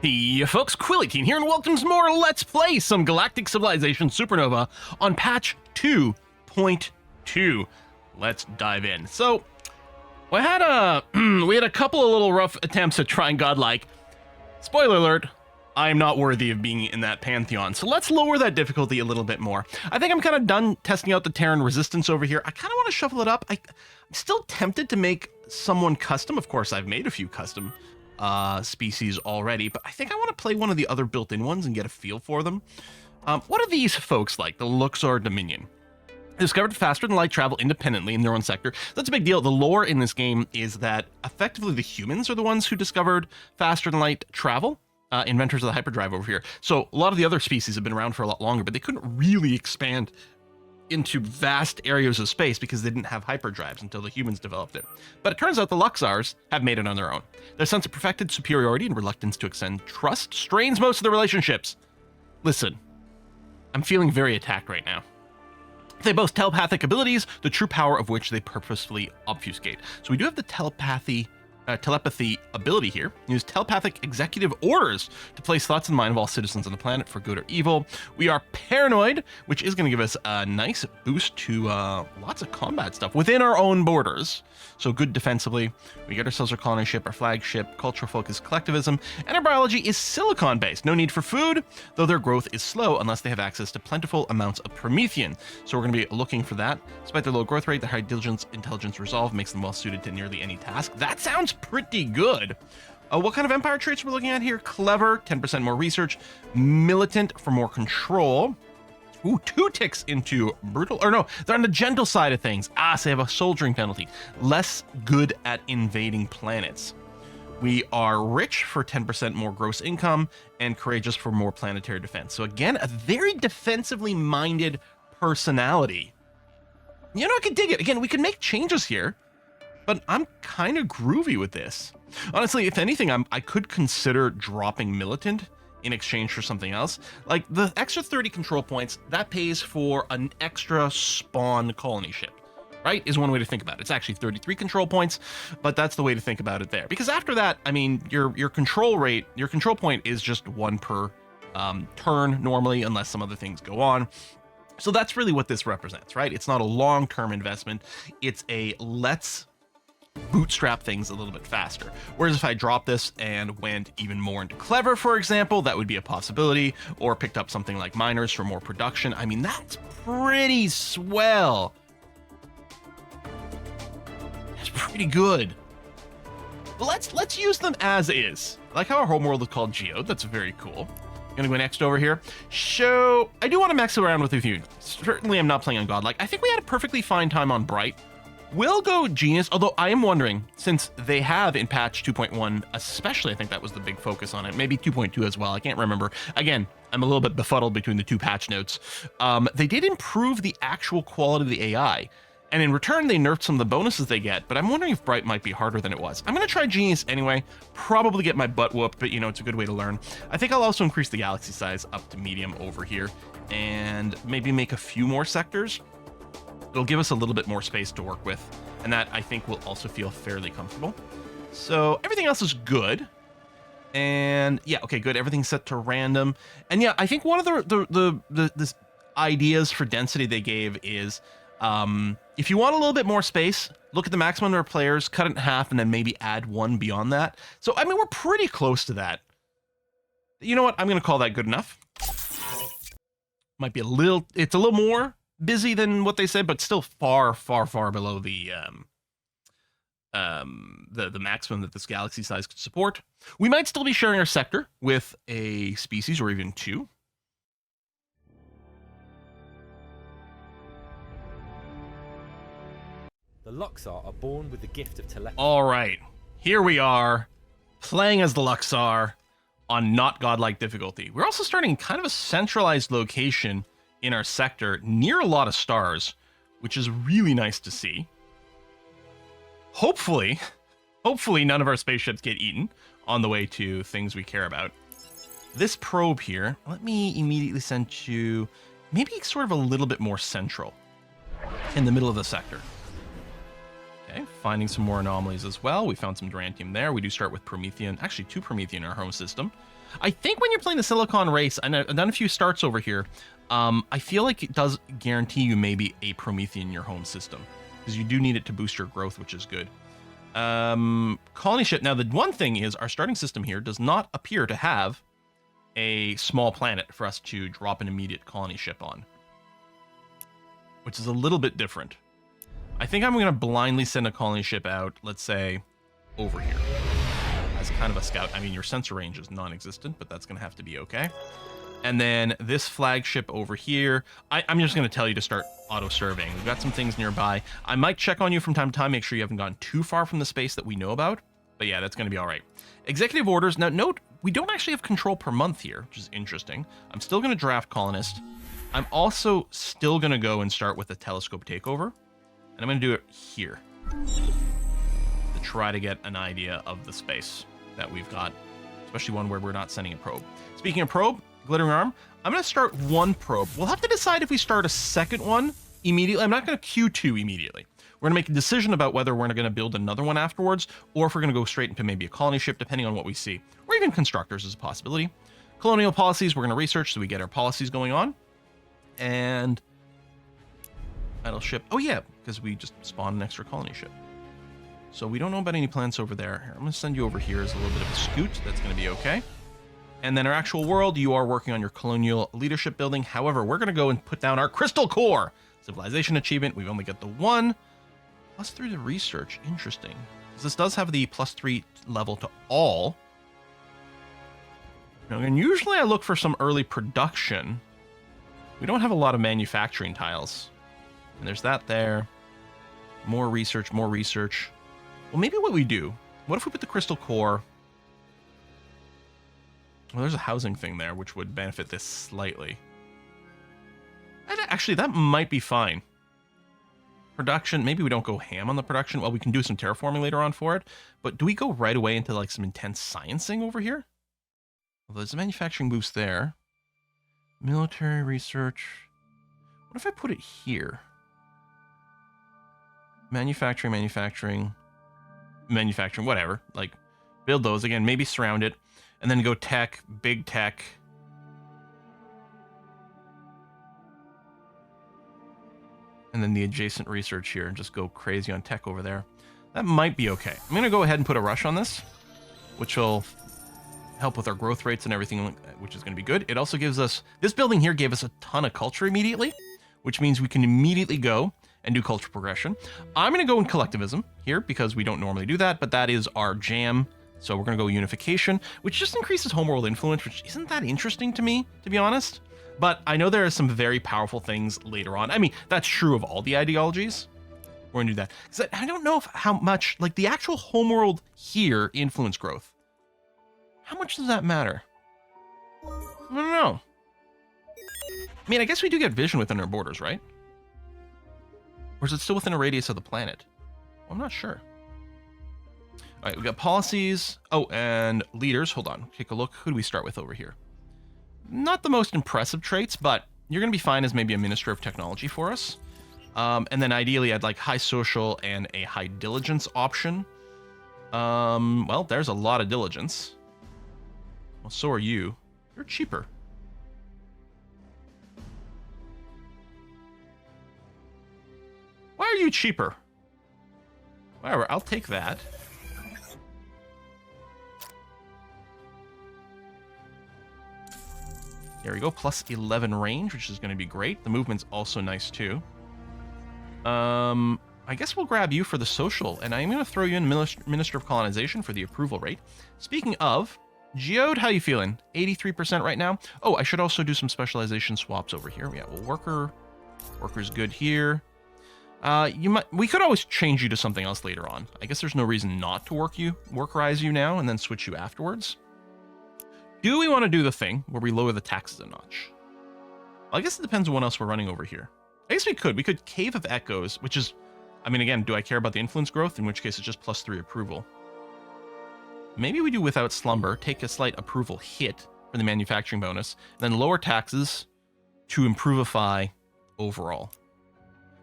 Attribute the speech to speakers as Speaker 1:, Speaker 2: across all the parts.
Speaker 1: Hey folks, Quillyteen here, and welcome to more Let's Play some Galactic Civilization Supernova on patch 2.2. Let's dive in. So, we had a couple of little rough attempts at trying godlike. Spoiler alert, I'm not worthy of being in that pantheon, so let's lower that difficulty a little bit more. I think I'm kind of done testing out the Terran resistance over here. I kind of want to shuffle it up. I'm still tempted to make someone custom. Of course, I've made a few custom species already, but I think I want to play one of the other built-in ones and get a feel for them. What are these folks like? The Luxar Dominion. Discovered faster than light travel independently in their own sector. That's a big deal. The lore in this game is that effectively the humans are the ones who discovered faster than light travel. Inventors of the hyperdrive over here. So a lot of the other species have been around for a lot longer, but they couldn't really expand into vast areas of space because they didn't have hyperdrives until the humans developed it. But it turns out the Luxars have made it on their own. Their sense of perfected superiority and reluctance to extend trust strains most of their relationships. Listen, I'm feeling very attacked right now. They boast telepathic abilities, the true power of which they purposefully obfuscate. So we do have the telepathy ability here. Use telepathic executive orders to place thoughts in the mind of all citizens on the planet for good or evil. We are paranoid, which is going to give us a nice boost to lots of combat stuff within our own borders. So good defensively. We get ourselves our colony ship, our flagship, cultural focus, collectivism, and our biology is silicon based. No need for food, though their growth is slow unless they have access to plentiful amounts of Promethean. So we're going to be looking for that. Despite their low growth rate, their high diligence, intelligence, resolve makes them well suited to nearly any task. That sounds pretty good. What kind of empire traits we're looking at here? Clever, 10% more research. Militant for more control. Ooh, 2 ticks into brutal, or no, they're on the gentle side of things. So they have a soldiering penalty. Less good at invading planets. We are rich for 10% more gross income and courageous for more planetary defense. So again, a very defensively minded personality. You know, I could dig it. Again, we can make changes here, but I'm kind of groovy with this. Honestly, if anything, I could consider dropping militant in exchange for something else. Like the extra 30 control points, that pays for an extra spawn colony ship, right? Is one way to think about it. It's actually 33 control points, but that's the way to think about it there. Because after that, I mean, your control point is just 1 per turn normally, unless some other things go on. So that's really what this represents, right? It's not a long-term investment. It's a let's bootstrap things a little bit faster. Whereas if I drop this and went even more into clever, for example, that would be a possibility, or picked up something like miners for more production. I mean, that's pretty swell. That's pretty good. But let's use them as is. I like how our homeworld is called Geode. That's very cool. Gonna go next over here. So I do want to mess around with you. Certainly I'm not playing on Godlike. I think we had a perfectly fine time on Bright. We'll go Genius, although I am wondering, since they have in patch 2.1, especially, I think that was the big focus on it, maybe 2.2 as well, I can't remember. Again, I'm a little bit befuddled between the 2 patch notes. They did improve the actual quality of the AI, and in return, they nerfed some of the bonuses they get, but I'm wondering if Bright might be harder than it was. I'm going to try Genius anyway, probably get my butt whooped, but you know, it's a good way to learn. I think I'll also increase the galaxy size up to medium over here, and maybe make a few more sectors. It'll give us a little bit more space to work with, and that I think will also feel fairly comfortable. So everything else is good, and yeah, okay, good. Everything's set to random, and yeah, I think one of the ideas for density they gave is if you want a little bit more space, look at the maximum number of players, cut it in half, and then maybe add 1 beyond that. So I mean, we're pretty close to that. You know what? I'm going to call that good enough. Might be a little. It's a little more busy than what they said, but still far below the maximum that this galaxy size could support. We might still be sharing our sector with a species or even 2.
Speaker 2: The Luxar are born with the gift of telepathy.
Speaker 1: All right, here we are playing as the Luxar on not godlike difficulty. We're also starting kind of a centralized location in our sector near a lot of stars, which is really nice to see. Hopefully none of our spaceships get eaten on the way to things we care about. This probe here, let me immediately send you maybe sort of a little bit more central in the middle of the sector. Okay, finding some more anomalies as well. We found some Durantium there. We do start with Promethean, actually 2 Promethean in our home system. I think when you're playing the Silicon race, and I've done a few starts over here, I feel like it does guarantee you maybe a Promethean in your home system, because you do need it to boost your growth, which is good. Colony ship. Now, the one thing is our starting system here does not appear to have a small planet for us to drop an immediate colony ship on, which is a little bit different. I think I'm going to blindly send a colony ship out, let's say, over here as kind of a scout. I mean, your sensor range is non-existent, but that's going to have to be okay. And then this flagship over here, I'm just going to tell you to start auto-surveying. We've got some things nearby. I might check on you from time to time, make sure you haven't gone too far from the space that we know about. But yeah, that's going to be all right. Executive orders. Now, note, we don't actually have control per month here, which is interesting. I'm still going to draft colonist. I'm also still going to go and start with a telescope takeover. And I'm going to do it here to try to get an idea of the space that we've got, especially one where we're not sending a probe. Speaking of probe, Glittering Arm, I'm going to start 1 probe. We'll have to decide if we start a second one immediately. I'm not going to Q2 immediately. We're going to make a decision about whether we're going to build another one afterwards, or if we're going to go straight into maybe a colony ship, depending on what we see. Or even constructors is a possibility. Colonial policies, we're going to research so we get our policies going on. And idle ship. Oh yeah, because we just spawned an extra colony ship. So we don't know about any plants over there. Here, I'm going to send you over here as a little bit of a scoot. That's going to be okay. And then our actual world, you are working on your colonial leadership building. However, we're going to go and put down our crystal core. Civilization achievement. We've only got the 1. +3 to research. Interesting. This does have the +3 level to all. Now, and usually I look for some early production. We don't have a lot of manufacturing tiles. And there's that there. More research, more research. Well, maybe what we do, what if we put the crystal core? Well, there's a housing thing there, which would benefit this slightly. And actually, that might be fine. Production, maybe we don't go ham on the production. Well, we can do some terraforming later on for it. But do we go right away into like some intense sciencing over here? Well, there's a manufacturing boost there. Military research. What if I put it here? Manufacturing, whatever. Like, build those. Again, maybe surround it. And then go tech, big tech. And then the adjacent research here, and just go crazy on tech over there. That might be okay. I'm going to go ahead and put a rush on this, which will help with our growth rates and everything, which is going to be good. It also gives us, this building here gave us a ton of culture immediately, which means we can immediately go and do culture progression. I'm going to go in collectivism here because we don't normally do that, but that is our jam. So we're going to go unification, which just increases homeworld influence, which isn't that interesting to me, to be honest. But I know there are some very powerful things later on. I mean, that's true of all the ideologies. We're going to do that. Because I don't know how much, like the actual homeworld here, influence growth. How much does that matter? I don't know. I mean, I guess we do get vision within our borders, right? Or is it still within a radius of the planet? Well, I'm not sure. All right, we got policies. Oh, and leaders. Hold on. Take a look. Who do we start with over here? Not the most impressive traits, but you're going to be fine as maybe a minister of technology for us. And then ideally, I'd like high social and a high diligence option. Well, there's a lot of diligence. Well, so are you. You're cheaper. Why are you cheaper? Whatever, I'll take that. There we go, plus 11 range, which is going to be great. The movement's also nice too. I guess we'll grab you for the social, and I'm going to throw you in Minister of Colonization for the approval rate. Speaking of, Geode, how you feeling? 83% right now. Oh, I should also do some specialization swaps over here. Yeah, well, worker's good here. We could always change you to something else later on. I guess there's no reason not to workerize you now and then switch you afterwards. Do we want to do the thing where we lower the taxes a notch? Well, I guess it depends on what else we're running over here. I guess we could. We could Cave of Echoes, which is, I mean, again, do I care about the influence growth? In which case it's just +3 approval. Maybe we do without slumber, take a slight approval hit for the manufacturing bonus, and then lower taxes to improvify overall.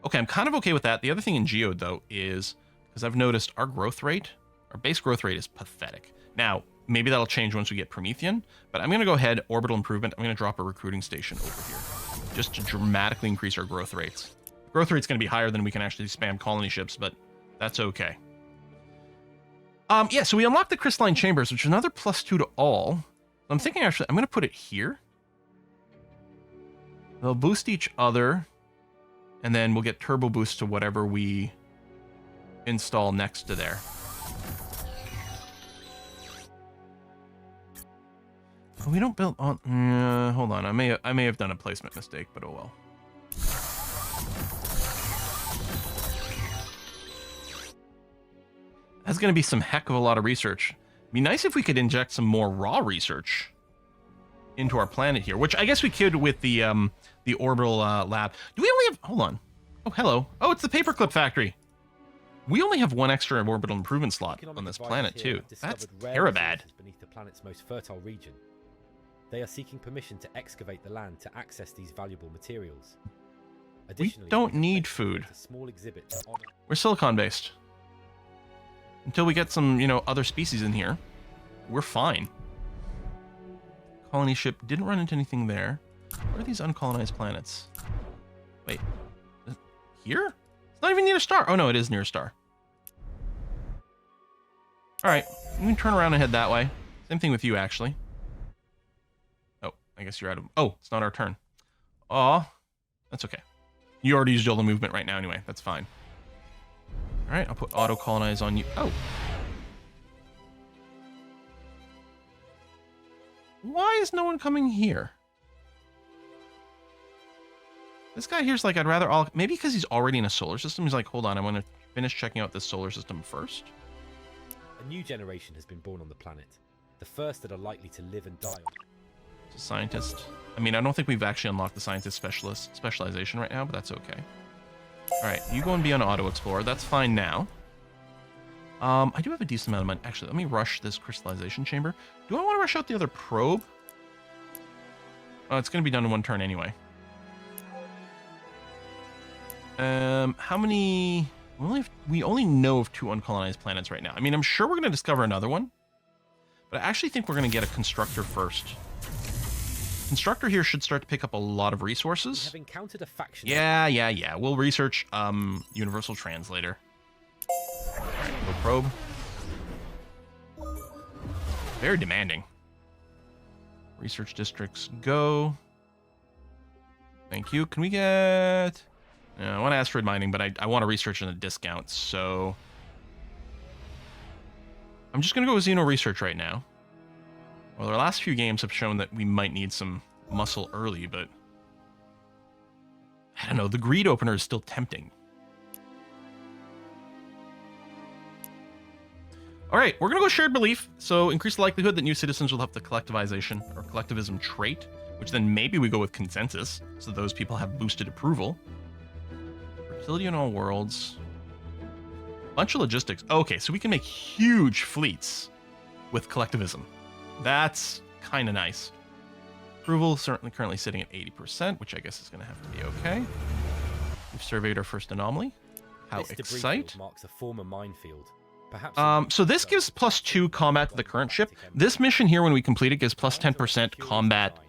Speaker 1: Okay, I'm kind of okay with that. The other thing in Geode, though, is because I've noticed our base growth rate is pathetic. Now, maybe that'll change once we get Promethean, but I'm going to go ahead, orbital improvement. I'm going to drop a recruiting station over here just to dramatically increase our growth rates. Growth rate's going to be higher than we can actually spam colony ships, but that's okay. Yeah, so we unlocked the crystalline chambers, which is another +2 to all. I'm thinking actually, I'm going to put it here. They'll boost each other, and then we'll get turbo boost to whatever we install next to there. Oh, we don't build on. Hold on, I may have done a placement mistake, but oh well. That's going to be some heck of a lot of research. It'd be nice if we could inject some more raw research into our planet here, which I guess we could with the orbital lab. Do we only have? Hold on. Oh, hello. Oh, it's the paperclip factory. We only have one extra orbital improvement slot on this planet too. That's terribad.
Speaker 2: Beneath the planet's most fertile region, they are seeking permission to excavate the land to access these valuable materials. Additionally,
Speaker 1: we don't need food.
Speaker 2: A small exhibit
Speaker 1: We're silicon based. Until we get some, other species in here, we're fine. Colony ship didn't run into anything there. What are these uncolonized planets? Wait, here? It's not even near a star. Oh no, it is near a star. All right, we can turn around and head that way. Same thing with you, actually. Oh, I guess you're out of. Oh, it's not our turn. Aw, that's okay. You already used all the movement right now, anyway. That's fine. All right, I'll put auto colonize on you. Oh. Why is no one coming here? This guy here's like, I'd rather all... Maybe because he's already in a solar system. He's like, hold on, I want to finish checking out this solar system first.
Speaker 2: A new generation has been born on the planet. The first that are likely to live and die.
Speaker 1: It's a scientist. I mean, I don't think we've actually unlocked the scientist specialization right now, but that's okay. All right, you go and be on auto explorer. That's fine now. I do have a decent amount of money. Actually, let me rush this crystallization chamber. Do I want to rush out the other probe? Oh, it's going to be done in one turn anyway. How many... We only know of 2 uncolonized planets right now. I mean, I'm sure we're going to discover another one. But I actually think we're going to get a constructor first. Constructor here should start to pick up a lot of resources.
Speaker 2: We have encountered a faction.
Speaker 1: Yeah. We'll research Universal Translator. Go probe. Very demanding. Research districts, go. Thank you. Can we get... I want asteroid mining, but I want to research in a discount, so... I'm just going to go with Xeno research right now. Well, our last few games have shown that we might need some muscle early, but... I don't know, the greed opener is still tempting. Alright, we're going to go shared belief, so increase the likelihood that new citizens will have the collectivization or collectivism trait, which then maybe we go with consensus, so those people have boosted approval. Fertility in all worlds. Bunch of logistics. Okay, so we can make huge fleets with collectivism. That's kind of nice. Approval certainly currently sitting at 80%, which I guess is going to have to be okay. We've surveyed our first anomaly. How excite!
Speaker 2: Marks a former minefield. Perhaps
Speaker 1: so this gives +2 combat to the current ship. This mission here, when we complete it, gives +10% combat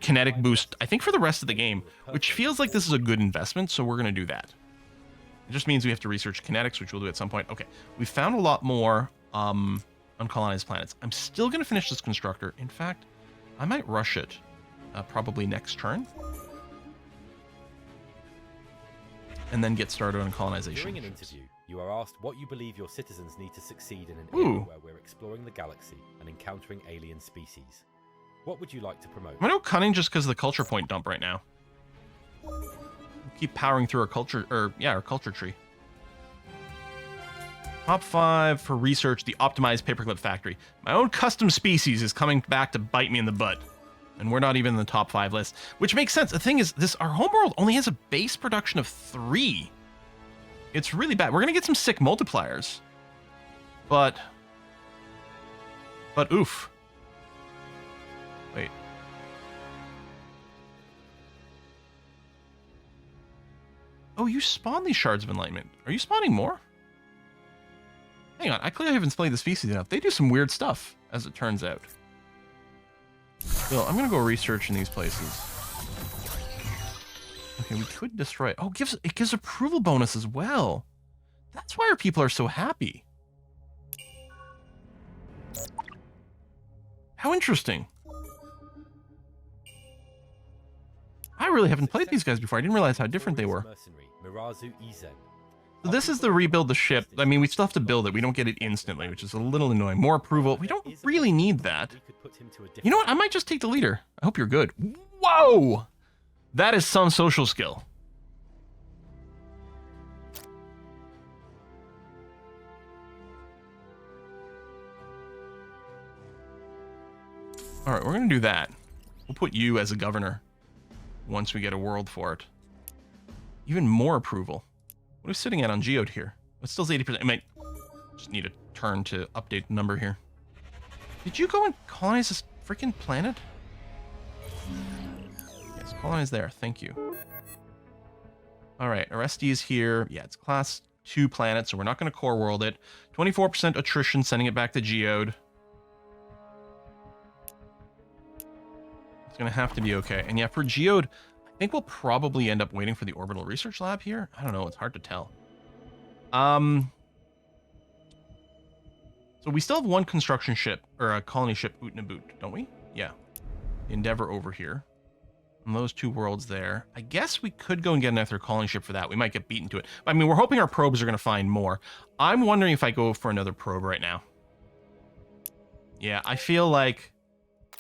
Speaker 1: kinetic boost, I think, for the rest of the game, which feels like this is a good investment, so we're going to do that. It just means we have to research kinetics, which we'll do at some point. Okay, we found a lot more uncolonized planets. I'm still going to finish this constructor. In fact, I might rush it probably next turn. And then get started on colonization.
Speaker 2: During an interview, you are asked what you believe your citizens need to succeed in an era where we're exploring the galaxy and encountering alien species. What would you like to promote?
Speaker 1: I'm going to go cunning just because of the culture point dump right now. We'll keep powering through our culture, our culture tree. Top 5 for research, the optimized paperclip factory. My own custom species is coming back to bite me in the butt. And we're not even in the top 5 list, which makes sense. The thing is, our homeworld only has a base production of 3. It's really bad. We're going to get some sick multipliers. But oof. Wait. Oh, you spawn these shards of enlightenment. Are you spawning more? Hang on, I clearly haven't played the species enough. They do some weird stuff, as it turns out. So I'm gonna go research in these places. Okay, we could destroy it. Oh, it gives approval bonus as well. That's why our people are so happy. How interesting. I really haven't played these guys before. I didn't realize how different they were. So this is the rebuild the ship. I mean, we still have to build it. We don't get it instantly, which is a little annoying. More approval. We don't really need that. You know what? I might just take the leader. I hope you're good. Whoa! That is some social skill. All right, we're going to do that. We'll put you as a governor once we get a world for it. Even more approval. What are we sitting at on Geode here? It still 80%. I might just need a turn to update the number here. Did you go and colonize this freaking planet? Yes, colonize there. Thank you. All right, Aresti is here. Yeah, it's class 2 planet, so we're not going to core world it. 24% attrition, sending it back to Geode. It's going to have to be okay. And yeah, for Geode, I think we'll probably end up waiting for the orbital research lab here. I don't know. It's hard to tell. So we still have one construction ship, or a colony ship, Utnabut, don't we? Yeah. Endeavor over here. And those 2 worlds there. I guess we could go and get another colony ship for that. We might get beaten to it. I mean, we're hoping our probes are going to find more. I'm wondering if I go for another probe right now. Yeah, I feel like...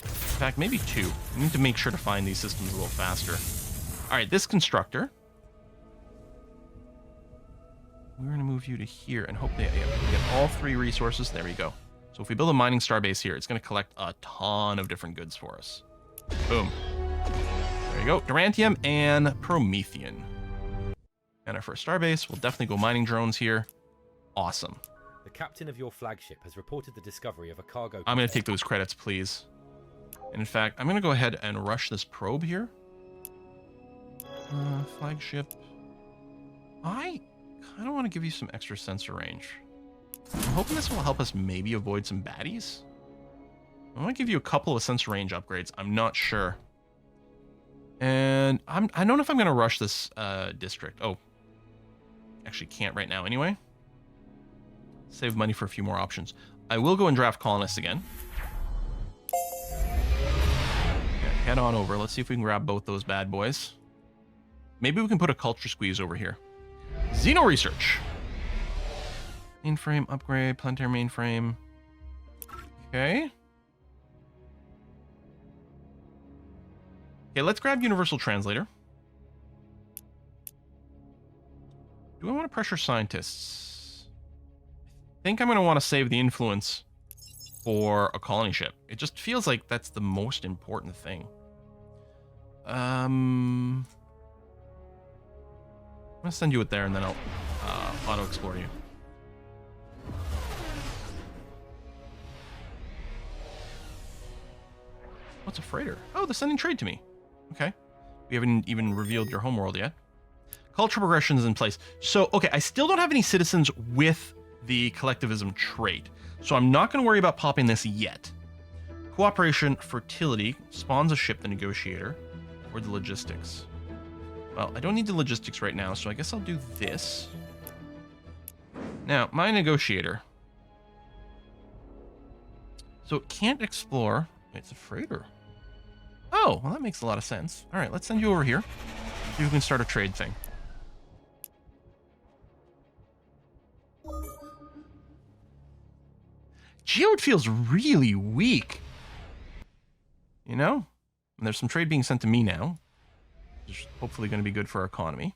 Speaker 1: In fact, maybe 2. We need to make sure to find these systems a little faster. All right, this constructor. We're going to move you to here and hope that we get all 3 resources. There we go. So if we build a mining star base here, it's going to collect a ton of different goods for us. Boom. There you go. Durantium and Promethean. And our first star base. We'll definitely go mining drones here. Awesome.
Speaker 2: The captain of your flagship has reported the discovery of a cargo...
Speaker 1: I'm going to take those credits, please. And in fact, I'm going to go ahead and rush this probe here. Flagship. I kind of want to give you some extra sensor range. I'm hoping this will help us maybe avoid some baddies. I want to give you a couple of sensor range upgrades. I'm not sure. And I don't know if I'm going to rush this district. Oh. Actually can't right now anyway. Save money for a few more options. I will go and draft colonists again. Head on over. Let's see if we can grab both those bad boys. Maybe we can put a culture squeeze over here. Xeno research. Mainframe upgrade, planetary mainframe. Okay. Okay, let's grab universal translator. Do I want to pressure scientists? I think I'm going to want to save the influence for a colony ship. It just feels like that's the most important thing. I'm going to send you it there, and then I'll auto-explore you. What's a freighter? Oh, they're sending trade to me. Okay. We haven't even revealed your homeworld yet. Culture progression is in place. So, okay, I still don't have any citizens with the collectivism trait. So I'm not going to worry about popping this yet. Cooperation, fertility, spawns a ship, the negotiator, or the logistics. Well, I don't need the logistics right now, so I guess I'll do this. Now, my negotiator. So it can't explore. It's a freighter. Oh, well, that makes a lot of sense. All right, let's send you over here. See if we can start a trade thing. Geode feels really weak. You know? And there's some trade being sent to me now. Which is hopefully going to be good for our economy.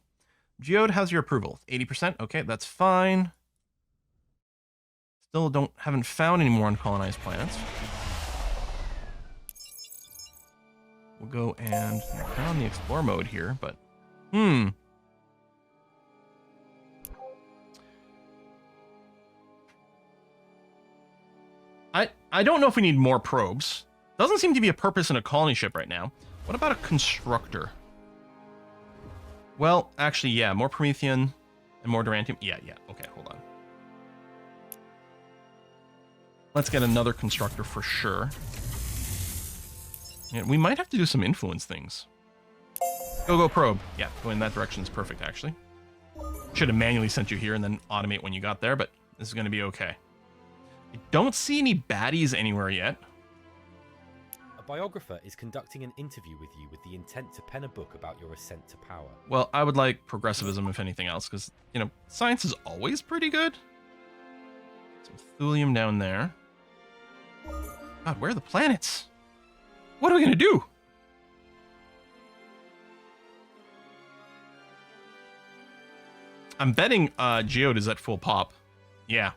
Speaker 1: Geode, how's your approval? 80%? Okay, that's fine. Still haven't found any more uncolonized planets. We'll go and turn on the explore mode here, but... I don't know if we need more probes. Doesn't seem to be a purpose in a colony ship right now. What about a constructor? Well, actually, yeah, more Promethean and more Durantium. Yeah, okay, hold on. Let's get another constructor for sure. Yeah, we might have to do some influence things. Go probe. Yeah, going in that direction is perfect, actually. Should have manually sent you here and then automate when you got there, but this is going to be okay. I don't see any baddies anywhere yet.
Speaker 2: A biographer is conducting an interview with you with the intent to pen a book about your ascent to power.
Speaker 1: Well, I would like progressivism, if anything else, because, you know, science is always pretty good. Some thulium down there. God, where are the planets? What are we going to do? I'm betting Geode is at full pop. Yeah,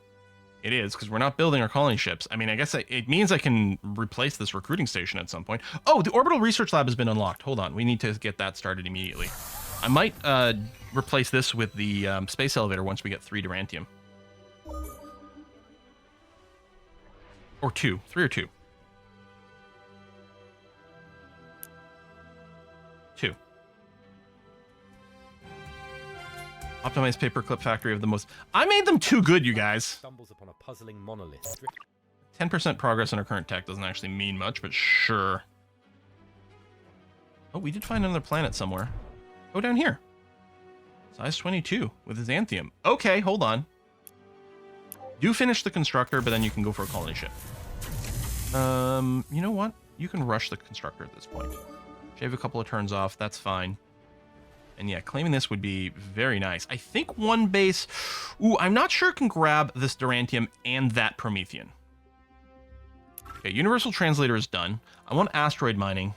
Speaker 1: it is, because we're not building our colony ships. I mean, I guess it means I can replace this recruiting station at some point. Oh, the orbital research lab has been unlocked. Hold on, we need to get that started immediately. I might replace this with the space elevator once we get 3 Durantium. Or 2. 3 or 2. 2. Optimized paperclip factory of the most... I made them too good, you guys.
Speaker 2: Stumbles upon a puzzling monolith.
Speaker 1: 10% progress in our current tech doesn't actually mean much, but sure. Oh, we did find another planet somewhere. Go down here. Size 22 with his Xanthium. Okay, hold on. Do finish the constructor, but then you can go for a colony ship. You know what? You can rush the constructor at this point. Shave a couple of turns off. That's fine. And yeah, claiming this would be very nice. I think one base... Ooh, I'm not sure it can grab this Durantium and that Promethean. Okay, Universal Translator is done. I want asteroid mining,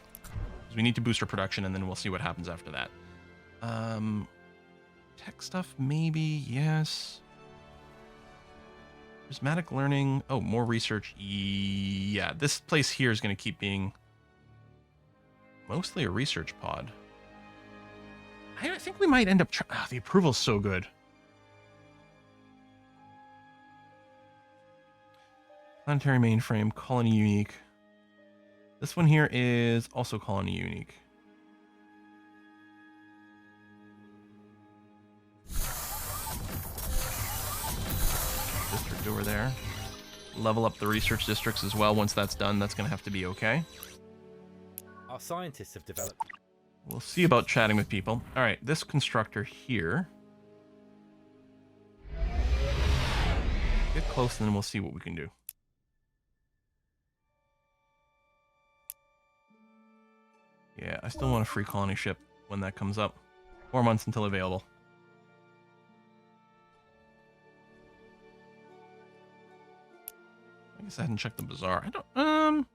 Speaker 1: because we need to boost our production, and then we'll see what happens after that. Tech stuff, maybe, yes. Prismatic learning. Oh, more research. Yeah, this place here is going to keep being mostly a research pod. I think we might end up... the approval's so good. Planetary mainframe, colony unique. This one here is also colony unique. District over there. Level up the research districts as well. Once that's done, that's going to have to be okay.
Speaker 2: Our scientists have developed...
Speaker 1: We'll see about chatting with people. All right, this constructor here. Get close and then we'll see what we can do. Yeah, I still want a free colony ship when that comes up. 4 months until available. I guess I hadn't checked the bazaar. I don't...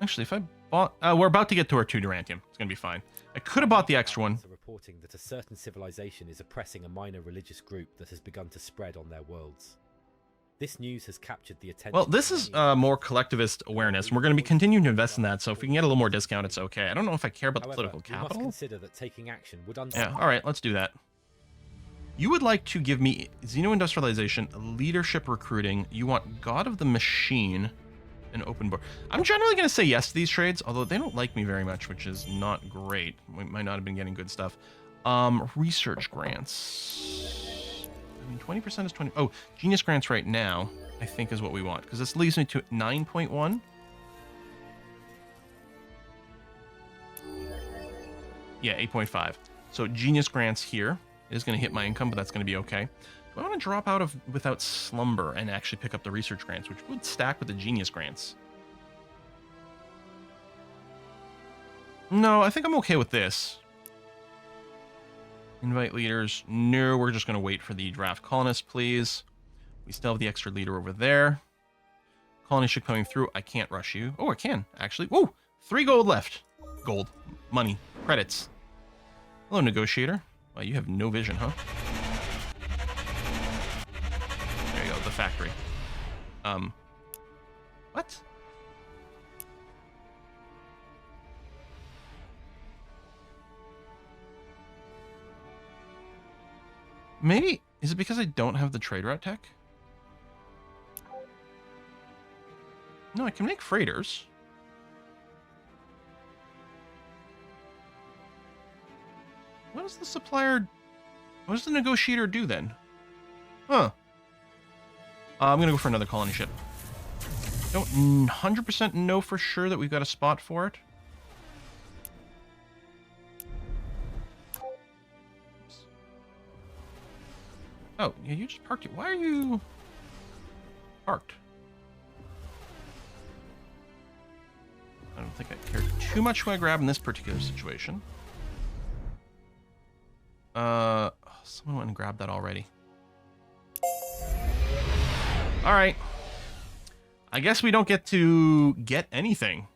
Speaker 1: Actually, if I bought... we're about to get to our 2 Durantium. It's going to be fine. I could have bought the extra one.
Speaker 2: Are reporting that a certain civilization is oppressing a minor religious group that has begun to spread on their worlds. This news has captured the attention... Well,
Speaker 1: this is more collectivist awareness, and we're going to be continuing to invest in that, so if we can get a little more discount, it's okay. I don't know if I care about the political capital.
Speaker 2: We must consider that taking action would...
Speaker 1: Yeah, alright, let's do that. You would like to give me Xeno-industrialization, leadership recruiting, you want God of the Machine... an open board. I'm generally going to say yes to these trades, although they don't like me very much, which is not great. We might not have been getting good stuff. Research grants. I mean, 20% is 20. Oh, genius grants right now, I think is what we want, because this leaves me to 9.1. Yeah, 8.5. So genius grants here is going to hit my income, but that's going to be okay. Do I want to drop out of without slumber and actually pick up the research grants, which would stack with the genius grants? No, I think I'm okay with this. Invite leaders. No, we're just going to wait for the draft colonist, please. We still have the extra leader over there. Colony ship coming through. I can't rush you. Oh, I can, actually. Whoa, 3 gold left. Gold. Money. Credits. Hello, negotiator. Well, you have no vision, huh? There you go, the factory. What? Maybe, is it because I don't have the trade route tech? No, I can make freighters. What does the supplier... What does the negotiator do then? Huh. I'm going to go for another colony ship. Don't 100% know for sure that we've got a spot for it. Oh, yeah, you just parked it. Why are you parked? I don't think I care too much who I grab in this particular situation. Someone went and grabbed that already. All right. I guess we don't get to get anything.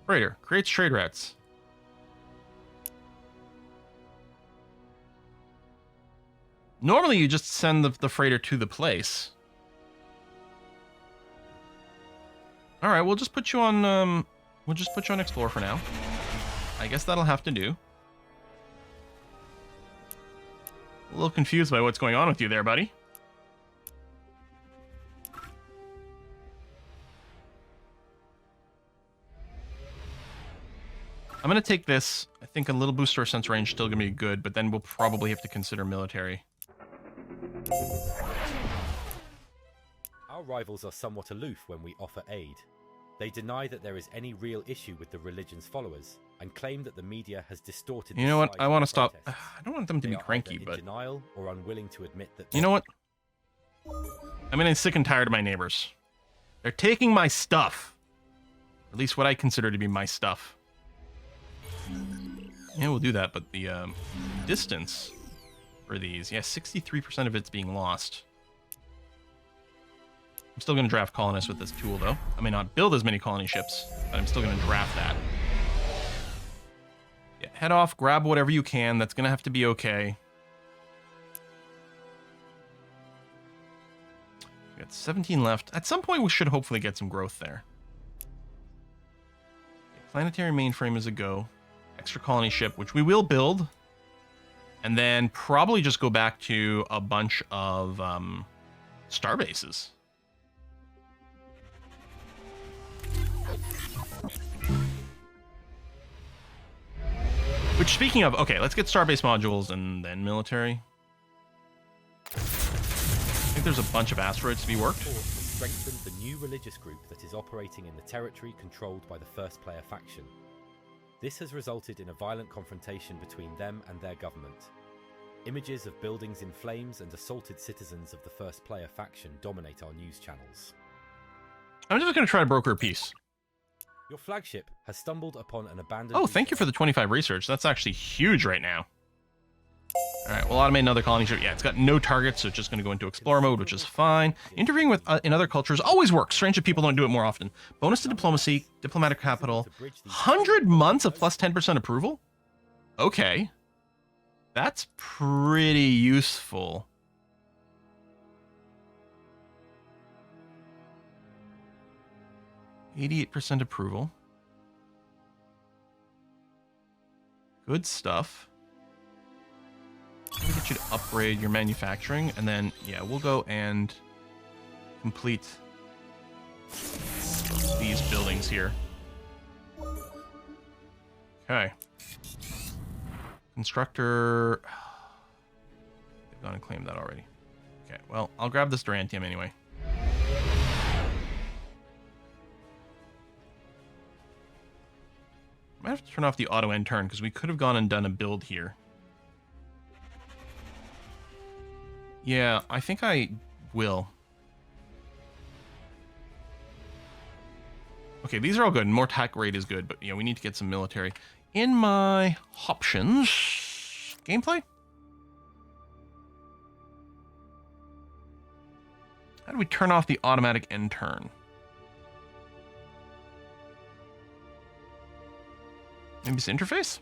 Speaker 1: Freighter creates trade routes. Normally, you just send the freighter to the place. All right, we'll just put you on. We'll just put you on Explorer for now. I guess that'll have to do. A little confused by what's going on with you there, buddy. I'm going to take this. I think a little boost to our sense range is still going to be good, but then we'll probably have to consider military.
Speaker 2: Our rivals are somewhat aloof when we offer aid. They deny that there is any real issue with the religion's followers and claim that the media has distorted.
Speaker 1: You know what? I want to stop. I don't want them to be cranky, but
Speaker 2: denial or unwilling to admit that.
Speaker 1: You know what? I'm getting sick and tired of my neighbors. They're taking my stuff. Or at least what I consider to be my stuff. Yeah, we'll do that, but the distance for these, yeah, 63% of it's being lost. I'm still going to draft colonists with this tool, though. I may not build as many colony ships, but I'm still going to draft that. Yeah, head off, grab whatever you can. That's going to have to be okay. We got 17 left. At some point, we should hopefully get some growth there. Okay, planetary mainframe is a go. Extra colony ship, which we will build. And then probably just go back to a bunch of star bases. Which, speaking of, okay, let's get starbase modules and then military. I think there's a bunch of asteroids to be worked.
Speaker 2: Strengthen the new religious group that is operating in the territory controlled by the First Player faction. This has resulted in a violent confrontation between them and their government. Images of buildings in flames and assaulted citizens of the First Player faction dominate our news channels.
Speaker 1: I'm just going to try to broker a peace.
Speaker 2: Your flagship has stumbled upon an abandoned...
Speaker 1: Oh, thank you for the 25 research. That's actually huge right now. All right, we'll automate another colony ship. Yeah, it's got no targets, so it's just going to go into Explorer mode, which is fine. Interviewing with in other cultures always works. Strange that people don't do it more often. Bonus to diplomacy, diplomatic capital. 100 months of plus 10% approval? Okay. That's pretty useful. %, approval. Good stuff. Let me get you to upgrade your manufacturing, and then, yeah, we'll go and complete these buildings here. Okay. Constructor... They've gone and claimed that already. Okay, well, I'll grab this Durantium anyway. Might have to turn off the auto end turn, because we could have gone and done a build here. Yeah, I think I will. Okay, these are all good. More attack rate is good, but yeah, we need to get some military. In my options... Gameplay? How do we turn off the automatic end turn? Maybe it's interface?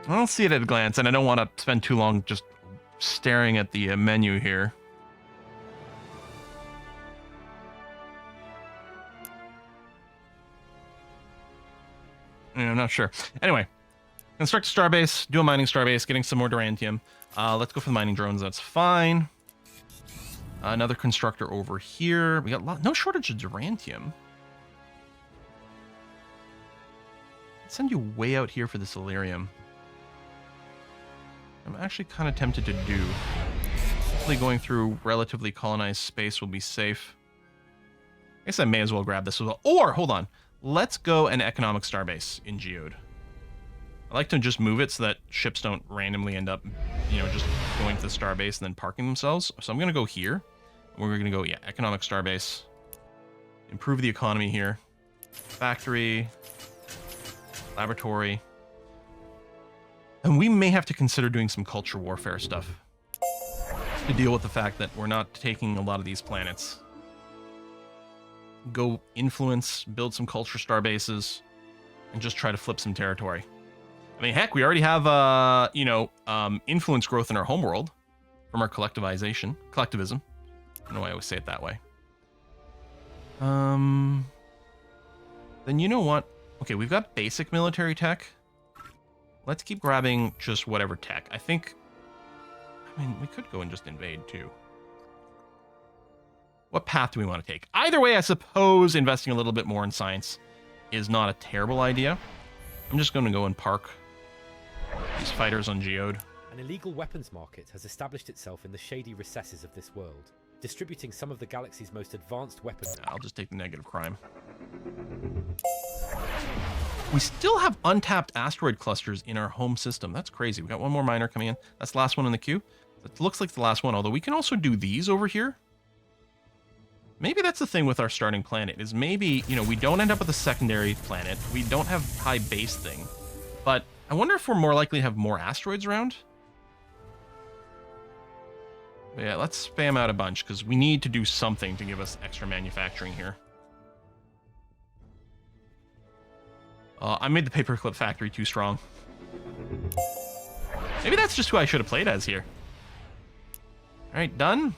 Speaker 1: I don't see it at a glance, and I don't want to spend too long just staring at the menu here. Yeah, I'm not sure. Anyway, construct a starbase, do a mining starbase, getting some more Durantium. Let's go for the mining drones, that's fine. Another constructor over here. We got no shortage of Durantium. Let's send you way out here for this Illyrium. I'm actually kind of tempted to do. Hopefully going through relatively colonized space will be safe. I guess I may as well grab this as well. Or, hold on. Let's go an economic starbase in Geode. I like to just move it so that ships don't randomly end up, you know, just going to the starbase and then parking themselves. So I'm going to go here. We're going to go, yeah, economic starbase. Improve the economy here. Factory. Laboratory. And we may have to consider doing some culture warfare stuff to deal with the fact that we're not taking a lot of these planets. Go influence, build some culture star bases, and just try to flip some territory. I mean, heck, we already have, influence growth in our homeworld from our collectivism. I don't know why I always say it that way. Then you know what? Okay, we've got basic military tech. Let's keep grabbing just whatever tech. I mean, we could go and just invade, too. What path do we want to take? Either way, I suppose investing a little bit more in science is not a terrible idea. I'm just going to go and park these fighters on Geode.
Speaker 2: An illegal weapons market has established itself in the shady recesses of this world, distributing some of the galaxy's most advanced weapons.
Speaker 1: I'll just take the negative crime. We still have untapped asteroid clusters in our home system. That's crazy. We got one more miner coming in. That's the last one in the queue. It looks like the last one, although we can also do these over here. Maybe that's the thing with our starting planet, is maybe, you know, we don't end up with a secondary planet. We don't have high base thing. But I wonder if we're more likely to have more asteroids around. But yeah, let's spam out a bunch, because we need to do something to give us extra manufacturing here. I made the paperclip factory too strong. Maybe that's just who I should have played as here. Alright, done.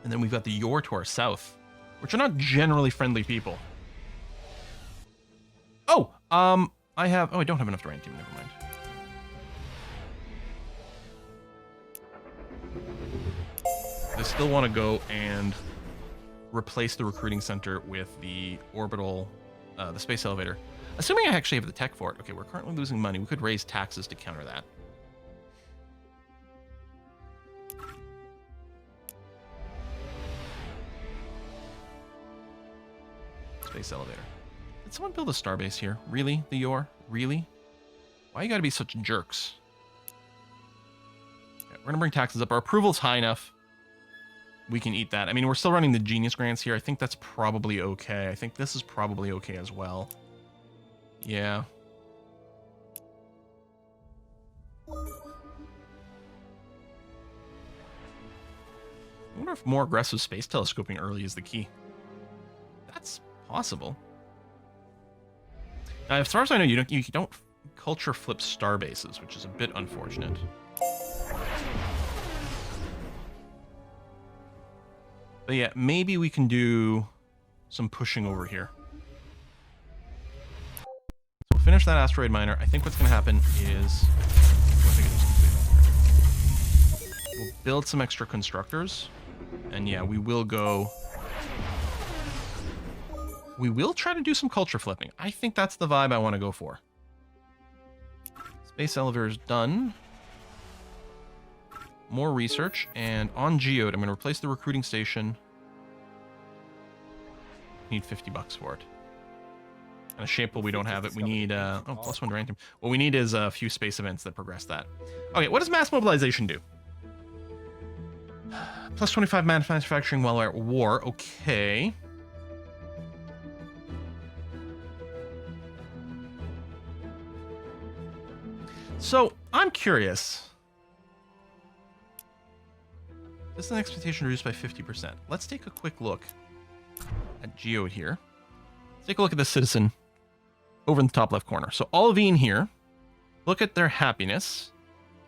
Speaker 1: And then we've got the Yor to our south, which are not generally friendly people. Oh, I don't have enough Durantium, never mind. I still want to go and replace the recruiting center with the orbital, the space elevator. Assuming I actually have the tech for it. Okay, we're currently losing money. We could raise taxes to counter that. Space elevator. Did someone build a starbase here? Really? The Yor? Really? Why you gotta be such jerks? Okay, we're gonna bring taxes up. Our approval's high enough. We can eat that. I mean, we're still running the genius grants here. I think that's probably okay. I think this is probably okay as well. Yeah. I wonder if more aggressive space telescoping early is the key. That's possible. Now, as far as I know, you don't culture flip star bases, which is a bit unfortunate. But yeah, maybe we can do some pushing over here. So we'll finish that asteroid miner. I think what's going to happen is we'll build some extra constructors. And yeah, we will go... We will try to do some culture flipping. I think that's the vibe I want to go for. Space elevator is done. More research. And on Geode, I'm going to replace the recruiting station. Need $50 for it. And a shape, well, we don't have it. We need, +1 Durantium. What we need is a few space events that progress that. Okay, what does mass mobilization do? +25 manufacturing while we're at war. Okay. So, I'm curious. This is an expectation reduced by 50%. Let's take a quick look at Geode here. Let's take a look at the citizen over in the top left corner. So, Olivine here. Look at their happiness.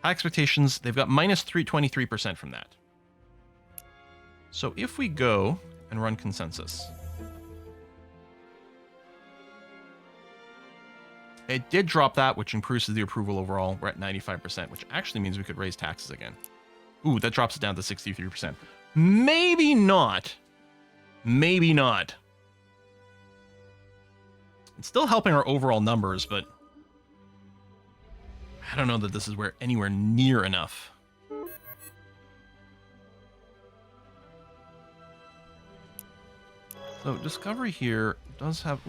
Speaker 1: High expectations, they've got minus 323% from that. So, if we go and run consensus. It did drop that, which improves the approval overall. We're at 95%, which actually means we could raise taxes again. Ooh, that drops it down to 63%. Maybe not. Maybe not. It's still helping our overall numbers, but I don't know that this is anywhere near enough. So Discovery here does have,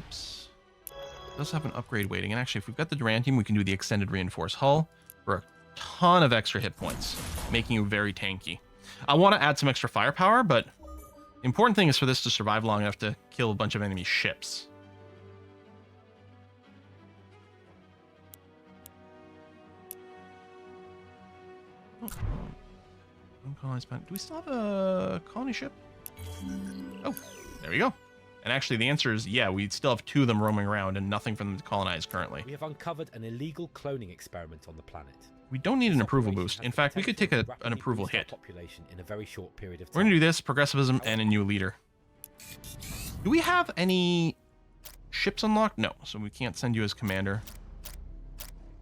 Speaker 1: does have an upgrade waiting. And actually, if we've got the Durantium, we can do the extended reinforced hull for a ton of extra hit points, making you very tanky. I want to add some extra firepower, but the important thing is for this to survive long enough to kill a bunch of enemy ships. Uncolonized planet. Do we still have a colony ship? Oh, there we go. And actually, the answer is yeah, we still have 2 of them roaming around and nothing for them to colonize currently.
Speaker 2: We have uncovered an illegal cloning experiment on the planet.
Speaker 1: We don't need an approval boost. In fact, we could take an approval hit.
Speaker 2: Population in a very short period of time.
Speaker 1: We're going to do this, progressivism, and a new leader. Do we have any ships unlocked? No, so we can't send you as commander.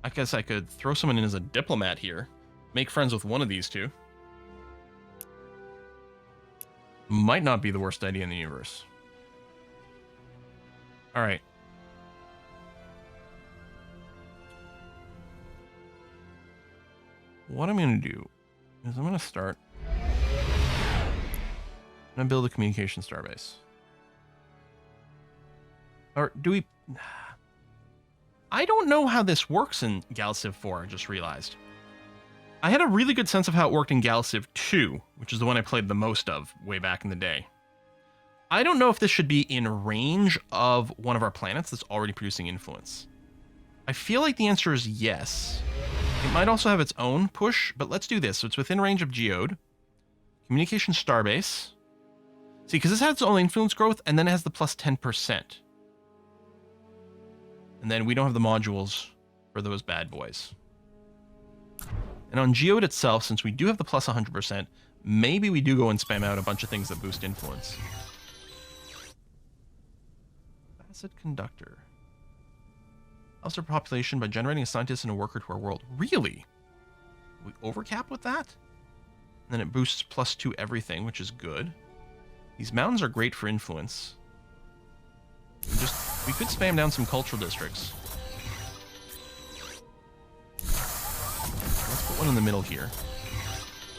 Speaker 1: I guess I could throw someone in as a diplomat here. Make friends with one of these 2. Might not be the worst idea in the universe. All right. What I'm going to do is I'm going to start. I'm going to build a communication starbase. Or do we... I don't know how this works in Galciv 4, I just realized. I had a really good sense of how it worked in Galciv 2, which is the one I played the most of way back in the day. I don't know if this should be in range of one of our planets that's already producing influence. I feel like the answer is yes. It might also have its own push, but let's do this. So it's within range of Geode. Communication Starbase. See, because this has its own influence growth, and then it has the plus 10%. And then we don't have the modules for those bad boys. And on Geode itself, since we do have the plus 100%, maybe we do go and spam out a bunch of things that boost influence. Acid Conductor. Helps our population by generating a scientist and a worker to our world. Really? We overcap with that? And then it boosts +2 everything, which is good. These mountains are great for influence. We could spam down some cultural districts. Let's put one in the middle here.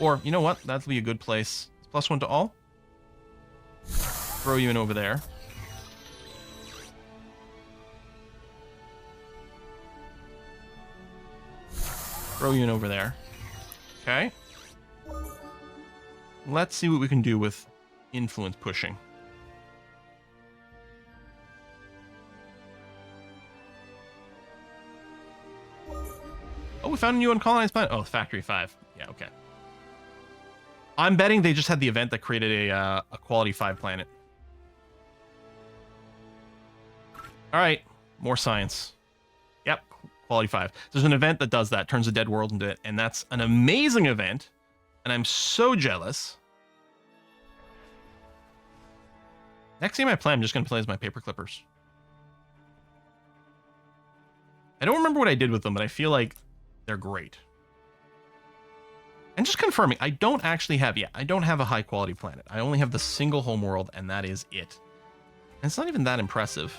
Speaker 1: Or, you know what? That'll be a good place. It's +1 to all. Throw you in over there. Throw you in over there. Okay. Let's see what we can do with influence pushing. Oh, we found a new uncolonized planet. Oh, Factory 5. Yeah, okay. I'm betting they just had the event that created a quality 5 planet. All right, more science. Yep, quality 5. There's an event that does that, turns a dead world into it, and that's an amazing event, and I'm so jealous. Next game I play, I'm just going to play as my paper clippers. I don't remember what I did with them, but I feel like they're great. And just confirming, I don't actually have, I don't have a high quality planet. I only have the single homeworld, and that is it. And it's not even that impressive.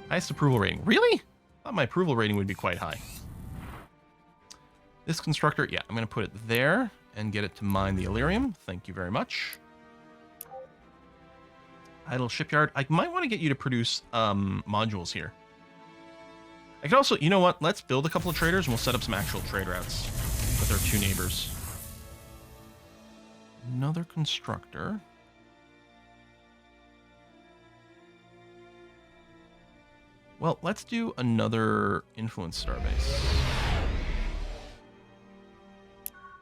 Speaker 1: Highest approval rating. Really? I thought my approval rating would be quite high. This constructor, yeah, I'm going to put it there and get it to mine the Illyrium. Thank you very much. Idle shipyard. I might want to get you to produce modules here. I could also, you know what? Let's build a couple of traders and we'll set up some actual trade routes with our 2 neighbors. Another constructor. Well, let's do another influence starbase.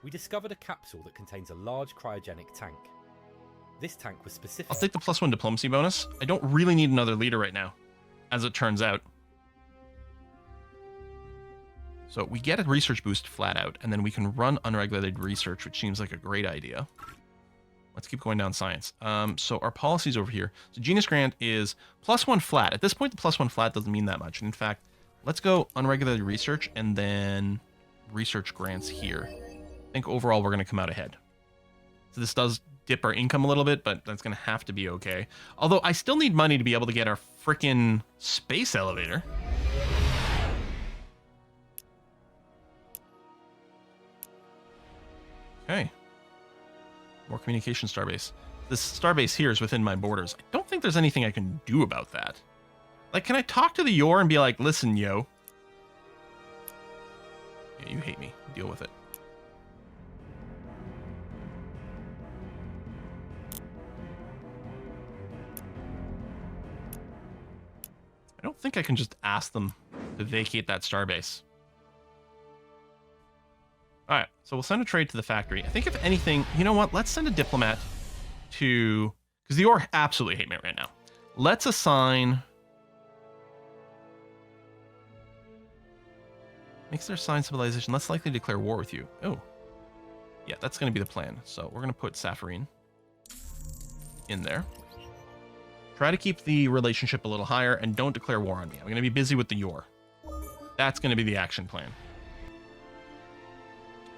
Speaker 2: We discovered a capsule that contains a large cryogenic tank. This tank was specific.
Speaker 1: I'll take the +1 diplomacy bonus. I don't really need another leader right now, as it turns out. So we get a research boost flat out, and then we can run unregulated research, which seems like a great idea. Let's keep going down science. So our policies over here. So Genius Grant is +1 flat. At this point, the +1 flat doesn't mean that much. And in fact, let's go unregulated research and then research grants here. think overall we're going to come out ahead. So this does dip our income a little bit, but that's going to have to be okay. Although I still need money to be able to get our frickin' space elevator. Okay. More communication starbase. This starbase here is within my borders. I don't think there's anything I can do about that. Like, can I talk to the Yor and be like, listen, yo. Yeah, you hate me. Deal with it. I don't think I can just ask them to vacate that starbase. Alright, so we'll send a trade to the factory. I think if anything, you know what? Let's send a diplomat to... Because the Yor absolutely hate me right now. Let's assign... Makes their sign civilization less likely to declare war with you. Oh. Yeah, that's going to be the plan. So we're going to put Safarine in there. Try to keep the relationship a little higher and don't declare war on me. I'm going to be busy with the Yor. That's going to be the action plan.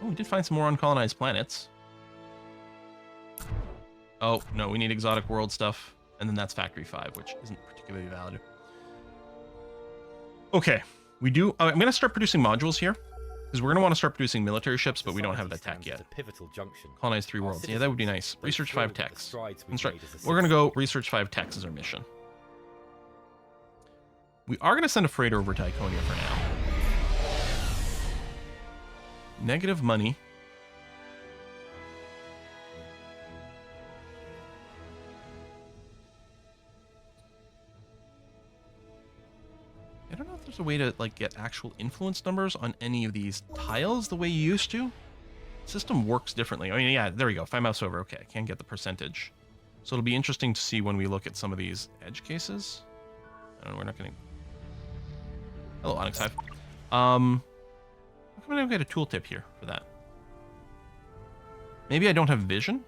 Speaker 1: Oh, we did find some more uncolonized planets. Oh, no, we need exotic world stuff. And then that's Factory 5, which isn't particularly valid. Okay, we do... I'm going to start producing modules here. Because we're going to want to start producing military ships, but we don't have the tech yet.
Speaker 2: Pivotal junction.
Speaker 1: Colonize 3 worlds. Yeah, that would be nice. Research 5 techs. We're going to go research 5 techs as our mission. We are going to send a freighter over to Iconia for now. Negative money. I don't know if there's a way to like get actual influence numbers on any of these tiles the way you used to. The system works differently. I mean, yeah, there we go. If I mouse over, okay, I can't get the percentage. So it'll be interesting to see when we look at some of these edge cases. I don't know, we're not getting... Hello, Onyx Hive. How come I don't get a tooltip here for that? Maybe I don't have vision?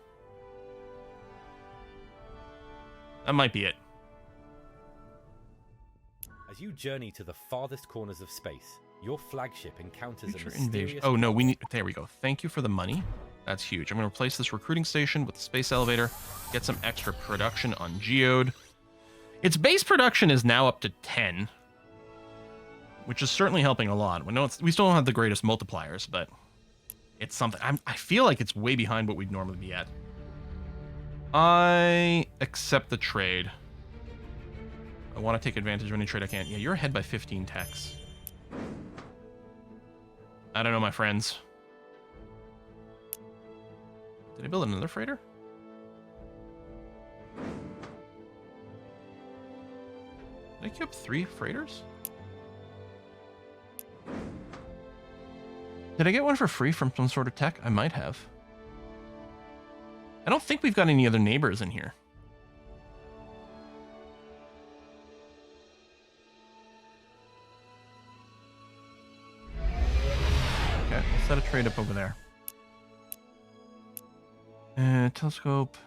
Speaker 1: That might be it.
Speaker 2: As you journey to the farthest corners of space, your flagship encounters
Speaker 1: Future
Speaker 2: a mysterious...
Speaker 1: invasion. Oh, no, we need... There we go. Thank you for the money. That's huge. I'm going to replace this recruiting station with the space elevator, get some extra production on Geode. Its base production is now up to 10, which is certainly helping a lot. We still don't have the greatest multipliers, but it's something. I feel like it's way behind what we'd normally be at. I accept the trade. I want to take advantage of any trade I can. Yeah, you're ahead by 15 techs. I don't know, my friends. Did I build another freighter? Did I queue up 3 freighters? Did I get one for free from some sort of tech? I might have. I don't think we've got any other neighbors in here. Okay, let's set a trade up over there. Telescope.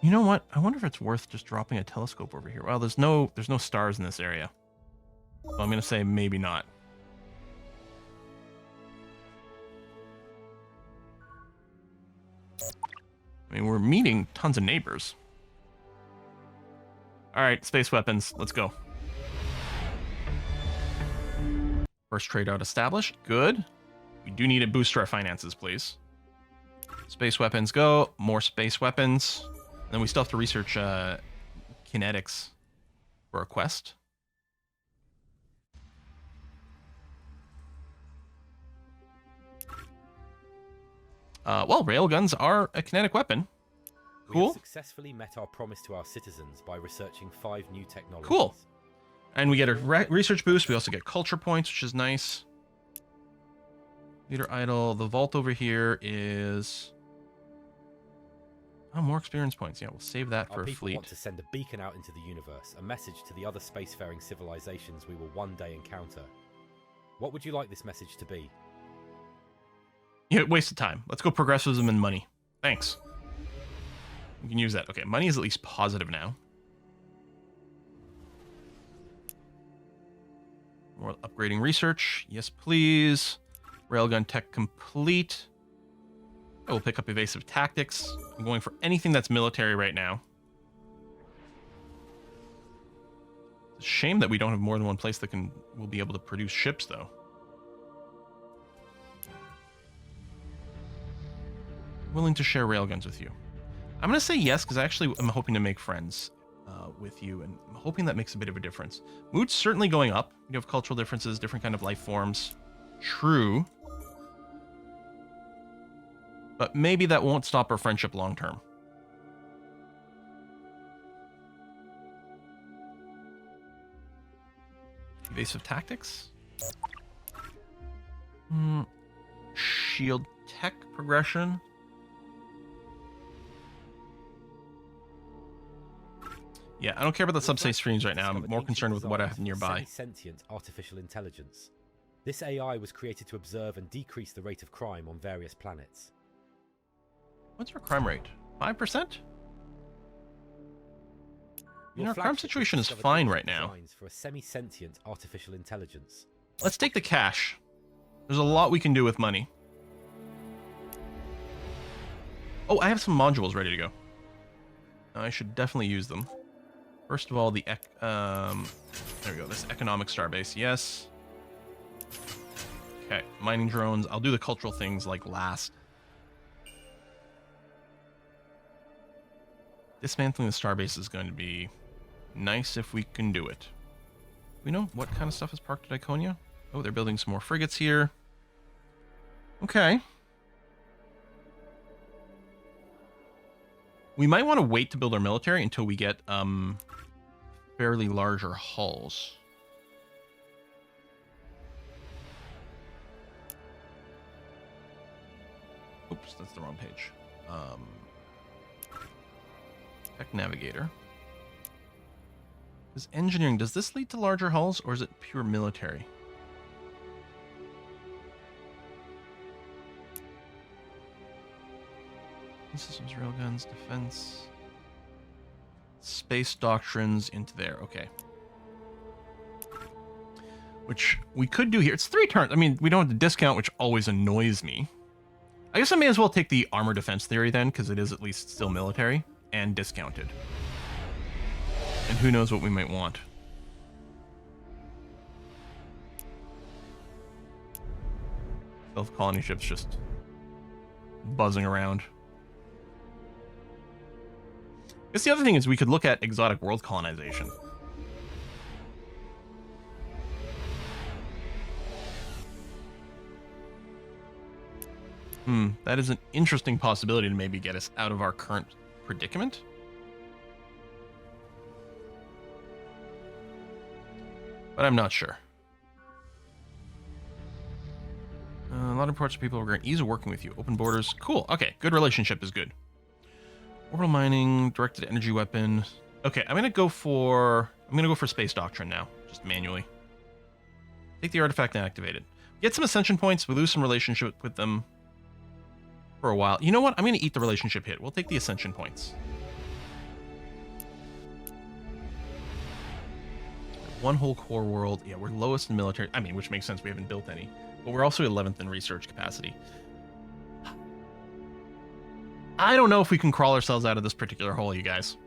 Speaker 1: You know what? I wonder if it's worth just dropping a telescope over here. Well, there's no stars in this area. So I'm going to say maybe not. I mean, we're meeting tons of neighbors. All right, space weapons. Let's go. First trade out established. Good. We do need to boost our finances, please. Space weapons go. More space weapons. Then we still have to research kinetics for a quest. Well, railguns are a kinetic weapon.
Speaker 2: We
Speaker 1: Cool.
Speaker 2: have successfully met our promise to our citizens by researching 5 new technologies.
Speaker 1: Cool. And we get a research boost. We also get culture points, which is nice. Leader idle. The vault over here is... Oh, more experience points. Yeah, we'll save that for
Speaker 2: Our
Speaker 1: a
Speaker 2: people
Speaker 1: fleet.
Speaker 2: want to send a beacon out into the universe, a message to the other spacefaring civilizations we will one day encounter. What would you like this message to be?
Speaker 1: Yeah, waste of time. Let's go progressivism and money. Thanks. We can use that. Okay, money is at least positive now. More upgrading research. Yes, please. Railgun tech complete. I will pick up evasive tactics. I'm going for anything that's military right now. It's a shame that we don't have more than one place that will be able to produce ships, though. Willing to share railguns with you. I'm going to say yes, because I actually am hoping to make friends with you, and I'm hoping that makes a bit of a difference. Mood's certainly going up. We have cultural differences, different kind of life forms. True. But maybe that won't stop our friendship long term. Evasive tactics. Shield tech progression. Yeah, I don't care about the subspace streams right now. I'm more concerned with what I have nearby.
Speaker 2: Sentient artificial intelligence. This AI was created to observe and decrease the rate of crime on various planets.
Speaker 1: What's our crime rate? 5%? Our crime situation is fine right now.
Speaker 2: For a semi-sentient artificial intelligence.
Speaker 1: Let's take the cash. There's a lot we can do with money. Oh, I have some modules ready to go. I should definitely use them. First of all, there we go. This economic starbase, yes. Okay, mining drones. I'll do the cultural things like last. Dismantling the starbase is going to be nice if we can do it. We know what kind of stuff is parked at Iconia? Oh, they're building some more frigates here. Okay. We might want to wait to build our military until we get fairly larger hulls. Oops, that's the wrong page. Tech Navigator. Is engineering, does this lead to larger hulls, or is it pure military? Systems, railguns, defense. Space doctrines into there. Okay. Which we could do here. It's 3 turns. I mean, we don't have the discount, which always annoys me. I guess I may as well take the armor defense theory then, because it is at least still military and discounted. And who knows what we might want. Stealth colony ships just buzzing around. I guess the other thing is we could look at exotic world colonization. That is an interesting possibility to maybe get us out of our current predicament. But I'm not sure. A lot of reports of people who are going to ease working with you. Open borders. Cool. Okay. Good relationship is good. Orbital mining, directed energy weapon. Okay, I'm gonna go for space doctrine now, just manually. Take the artifact and activate it. Get some ascension points. We lose some relationship with them for a while. You know what? I'm gonna eat the relationship hit. We'll take the ascension points. One whole core world. Yeah, we're lowest in military. I mean, which makes sense. We haven't built any, but we're also 11th in research capacity. I don't know if we can crawl ourselves out of this particular hole, you guys.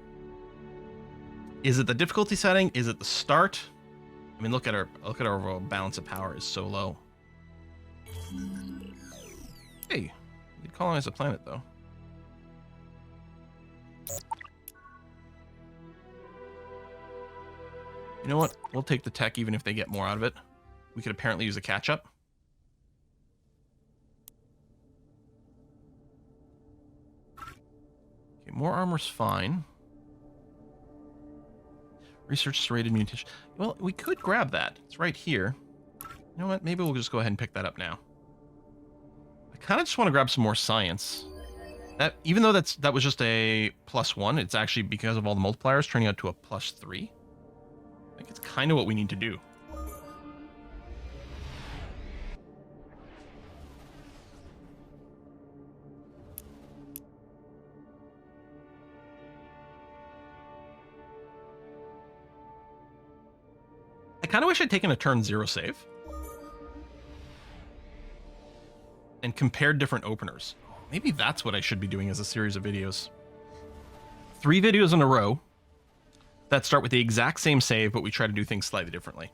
Speaker 1: Is it the difficulty setting? Is it the start? I mean, look at our overall balance of power is so low. Hey, we could colonize a planet though. You know what? We'll take the tech even if they get more out of it. We could apparently use a catch-up. More armor's fine. Research serrated mutation. Well, we could grab that. It's right here. You know what? Maybe we'll just go ahead and pick that up now. I kind of just want to grab some more science. That, even though that was just a +1, it's actually, because of all the multipliers, turning out to a +3. I think it's kind of what we need to do. I kind of wish I'd taken a turn 0 save and compared different openers. Maybe that's what I should be doing as a series of videos. 3 videos in a row that start with the exact same save, but we try to do things slightly differently.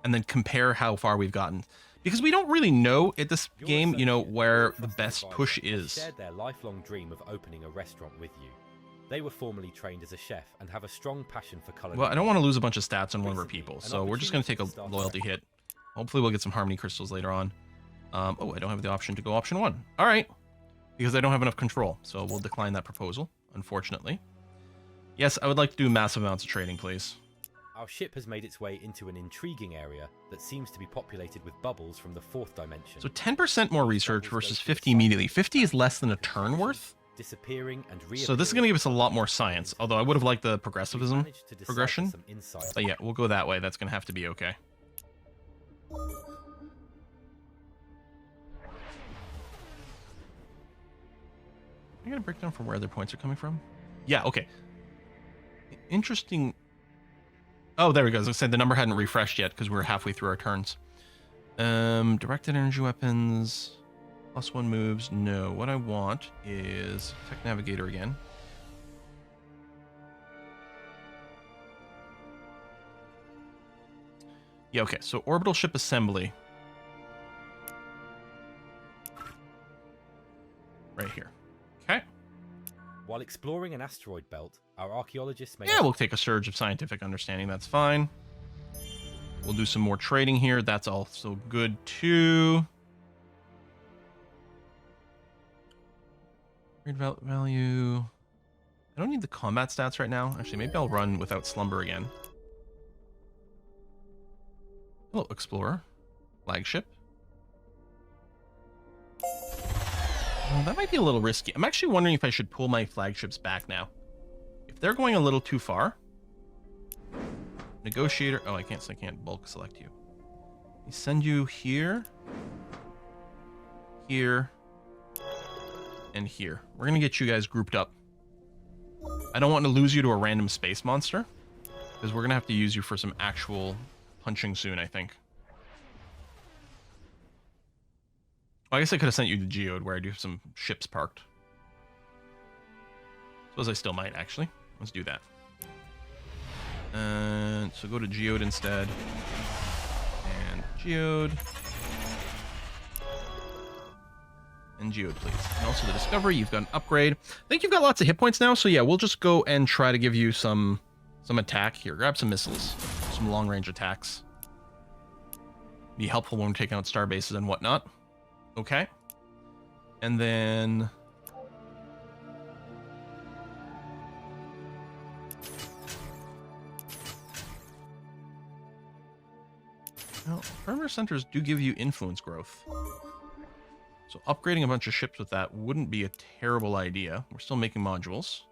Speaker 1: And then compare how far we've gotten. Because we don't really know at this game, you know, where the best push is.
Speaker 2: Shared their lifelong dream of opening a restaurant with you. They were formerly trained as a chef and have a strong passion for culinary.
Speaker 1: Well, I don't want to lose a bunch of stats on one of our people, so we're just going to take a loyalty hit. Hopefully we'll get some harmony crystals later on. Oh, I don't have the option to go option 1. All right. Because I don't have enough control, so we'll decline that proposal, unfortunately. Yes, I would like to do massive amounts of trading, please.
Speaker 2: Our ship has made its way into an intriguing area that seems to be populated with bubbles from the 4th dimension.
Speaker 1: So 10% more research versus 50 immediately. 50 is less than a turn worth.
Speaker 2: Disappearing and
Speaker 1: so this is going to give us a lot more science, although I would have liked the progressivism progression. But yeah, we'll go that way. That's going to have to be okay. I'm going to break down from where their points are coming from. Yeah, okay. Interesting. Oh, there we go. As I said, the number hadn't refreshed yet because we were halfway through our turns. Directed energy weapons. +1 moves. No. What I want is Tech Navigator again. Yeah, okay. So orbital ship assembly. Right here. Okay.
Speaker 2: While exploring an asteroid belt, our archaeologists may...
Speaker 1: Yeah, we'll take a surge of scientific understanding. That's fine. We'll do some more trading here. That's also good, too. Trade value. I don't need the combat stats right now. Actually, maybe I'll run without slumber again. Hello, Explorer. Flagship. Oh, that might be a little risky. I'm actually wondering if I should pull my flagships back now. If they're going a little too far. Negotiator. Oh, I can't bulk select you. Let me send you here. Here. And here. We're going to get you guys grouped up. I don't want to lose you to a random space monster. Because we're going to have to use you for some actual punching soon, I think. Well, I guess I could have sent you to Geode, where I do have some ships parked. Suppose I still might, actually. Let's do that. So go to Geode instead. And Geode. And Geode, please. And also the Discovery, you've got an upgrade. I think you've got lots of hit points now, so yeah, we'll just go and try to give you some attack. Here, grab some missiles. Some long-range attacks. Be helpful when we're taking out star bases and whatnot. Okay. And then... well, perimeter centers do give you influence growth. So upgrading a bunch of ships with that wouldn't be a terrible idea. We're still making modules.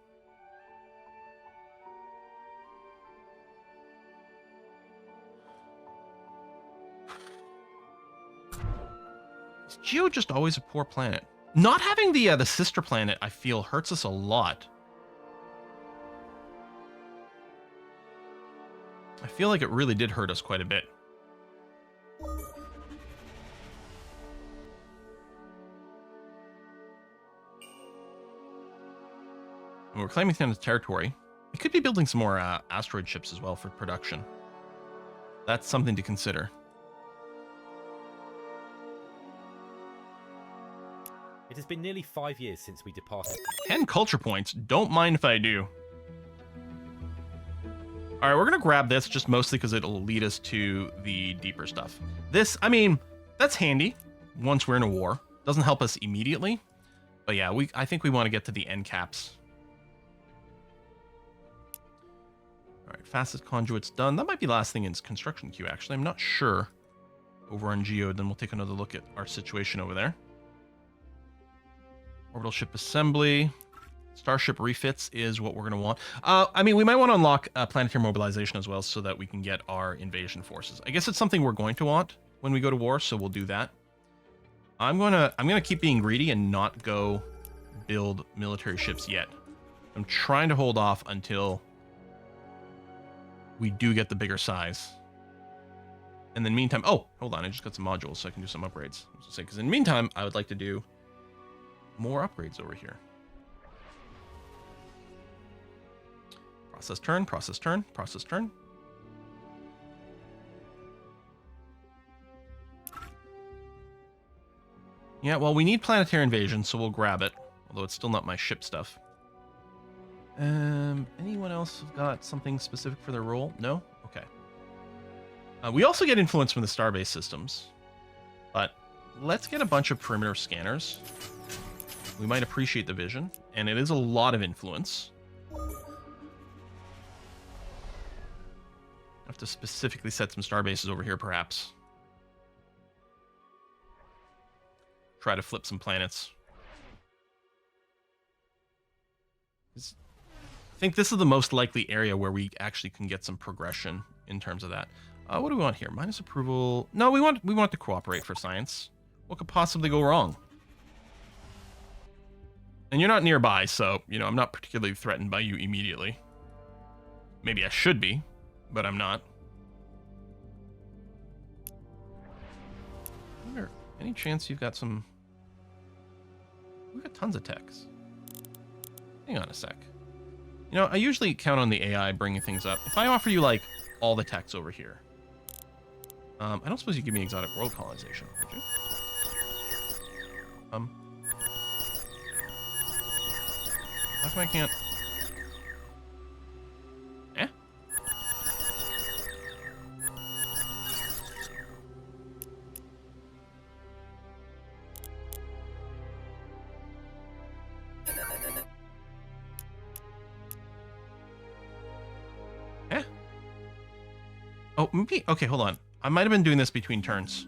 Speaker 1: Is Geo just always a poor planet? Not having the sister planet, I feel, hurts us a lot. I feel like it really did hurt us quite a bit. And we're claiming the territory. We could be building some more asteroid ships as well for production. That's something to consider.
Speaker 2: It has been nearly 5 years since we departed.
Speaker 1: 10 culture points. Don't mind if I do. All right, we're going to grab this just mostly because it'll lead us to the deeper stuff. This, I mean, that's handy once we're in a war. Doesn't help us immediately. But yeah, I think we want to get to the end caps. All right, fastest conduit's done. That might be the last thing in construction queue, actually. I'm not sure. Over on Geode, then we'll take another look at our situation over there. Orbital ship assembly. Starship refits is what we're going to want. I mean, we might want to unlock planetary mobilization as well so that we can get our invasion forces. I guess it's something we're going to want when we go to war, so we'll do that. I'm gonna keep being greedy and not go build military ships yet. I'm trying to hold off until we do get the bigger size. And then meantime, oh, hold on, I just got some modules so I can do some upgrades. Because in the meantime, I would like to do more upgrades over here. Process turn, process turn, process turn. Yeah, well, we need planetary invasion, so we'll grab it. Although it's still not my ship stuff. Anyone else have got something specific for their role? No? Okay. We also get influence from the starbase systems. But let's get a bunch of perimeter scanners. We might appreciate the vision, and it is a lot of influence. I have to specifically set some starbases over here, perhaps. Try to flip some planets. I think this is the most likely area where we actually can get some progression in terms of that. What do we want here? Minus approval. No, we want to cooperate for science. What could possibly go wrong? And you're not nearby, so, you know, I'm not particularly threatened by you immediately. Maybe I should be, but I'm not. I wonder, any chance you've got some... We've got tons of techs. Hang on a sec. You know, I usually count on the AI bringing things up. If I offer you, like, all the techs over here... I don't suppose you give me exotic world colonization, would you? How come I can't... Eh? Eh? Oh, maybe... Okay, hold on. I might have been doing this between turns.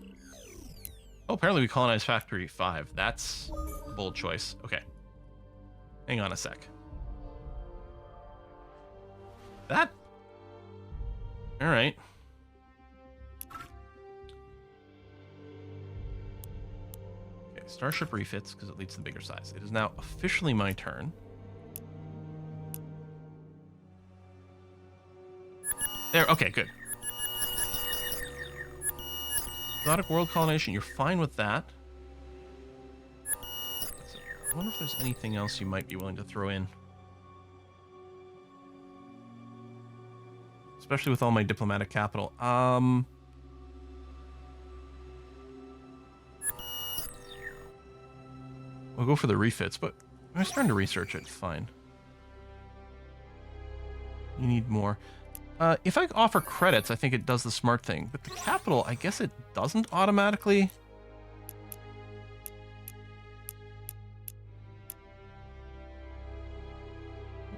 Speaker 1: Oh, apparently we colonized Factory 5. That's a bold choice. Okay. Hang on a sec. That? Alright. Okay, Starship refits because it leads to the bigger size. It is now officially my turn. There, okay, good. Exotic world colonization, you're fine with that. I wonder if there's anything else you might be willing to throw in. Especially with all my diplomatic capital. We'll go for the refits, but I'm starting to research it. Fine. You need more. If I offer credits, I think it does the smart thing. But the capital, I guess it doesn't automatically.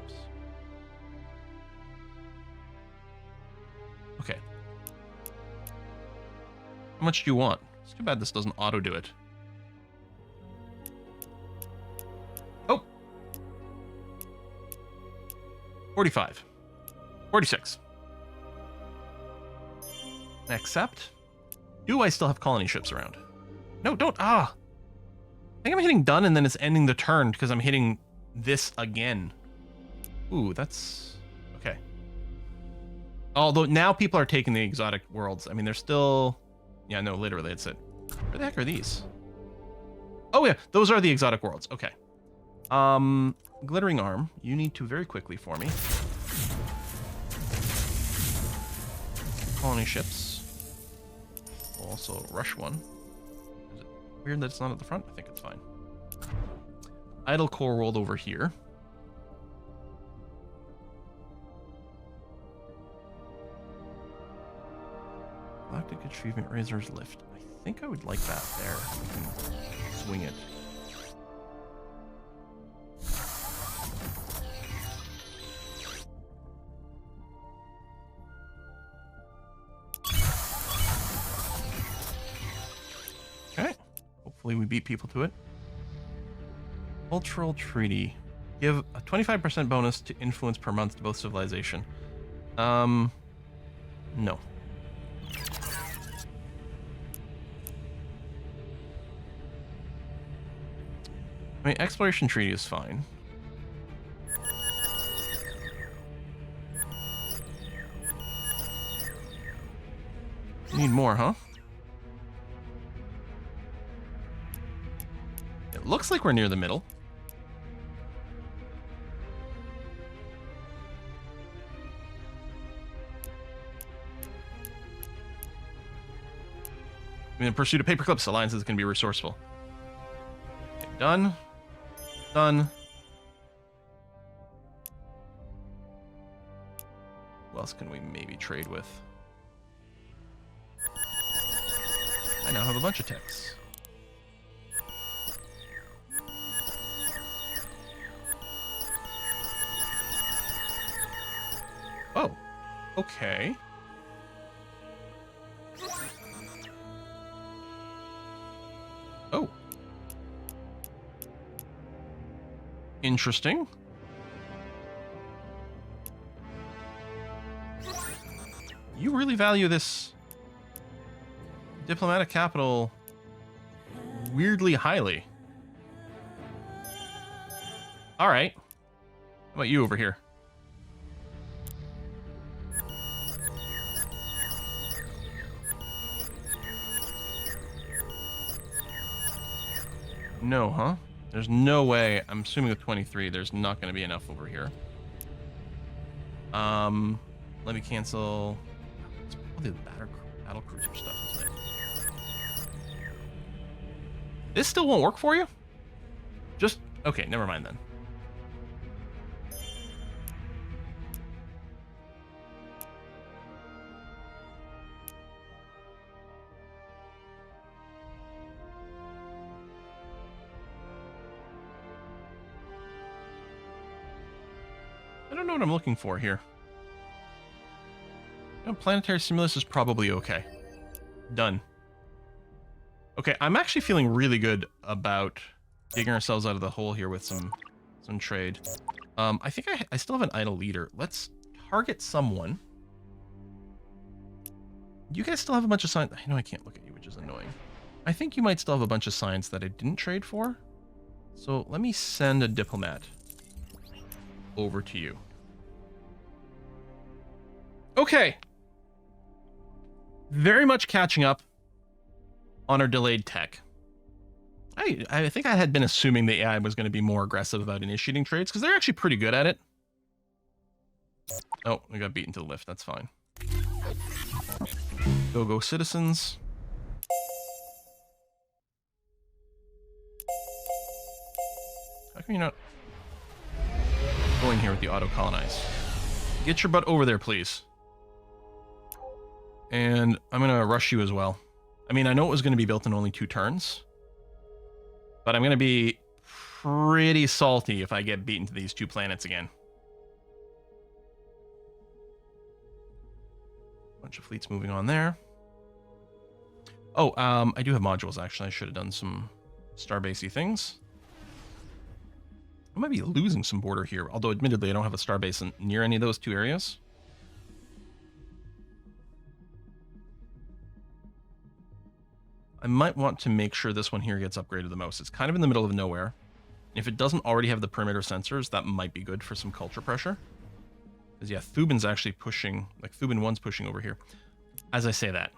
Speaker 1: Oops. Okay. How much do you want? It's too bad this doesn't auto do it. Oh! 45. 46. Accept. Do I still have colony ships around? No, don't. I think I'm hitting done and then it's ending the turn because I'm hitting this again. Ooh, that's... Okay. Although now people are taking the exotic worlds. I mean, they're still... Yeah, no, literally, it's it. Where the heck are these? Oh, yeah, those are the exotic worlds. Okay. Glittering Arm, you need to very quickly for me. Colony ships. We'll also rush one. Is it weird that it's not at the front? I think it's fine. Idle core world over here. Galactic achievement Razor's Lift. I think I would like that there. We can swing it. We beat people to it. Cultural Treaty. Give a 25% bonus to influence per month to both civilization. No. I mean, Exploration Treaty is fine. You need more, huh? looks like we're near the middle. In pursuit of paperclips, Alliance is going to be resourceful. Okay, done. Done. Who else can we maybe trade with? I now have a bunch of techs. Oh, okay. Oh. Interesting. You really value this diplomatic capital weirdly highly. All right. How about you over here? No, huh? There's no way. I'm assuming with 23, there's not going to be enough over here. Let me cancel. It's probably the battle cruiser stuff, isn't it? This still won't work for you? Just okay. Never mind then. I don't know what I'm looking for here. You know, planetary stimulus is probably okay. Done. Okay, I'm actually feeling really good about digging ourselves out of the hole here with some trade. I think I still have an idle leader. Let's target someone. You guys still have a bunch of signs. I know I can't look at you, which is annoying. I think you might still have a bunch of signs that I didn't trade for. So let me send a diplomat over to you. Okay. Very much catching up on our delayed tech. I think I had been assuming the AI was going to be more aggressive about initiating trades, because they're actually pretty good at it. Oh, we got beaten to the lift. That's fine. Go citizens. How come you're not going here with the auto colonize? Get your butt over there, please. And I'm going to rush you as well. I mean, I know it was going to be built in only 2 turns, but I'm going to be pretty salty if I get beaten to these 2 planets again. Bunch of fleets moving on there. Oh, I do have modules, actually. I should have done some starbasey things. I might be losing some border here, although admittedly I don't have a starbase near any of those 2 areas. I might want to make sure this one here gets upgraded the most. It's kind of in the middle of nowhere. If it doesn't already have the perimeter sensors, that might be good for some culture pressure. Because yeah, Thuban's actually pushing, like Thuban 1's pushing over here. As I say that.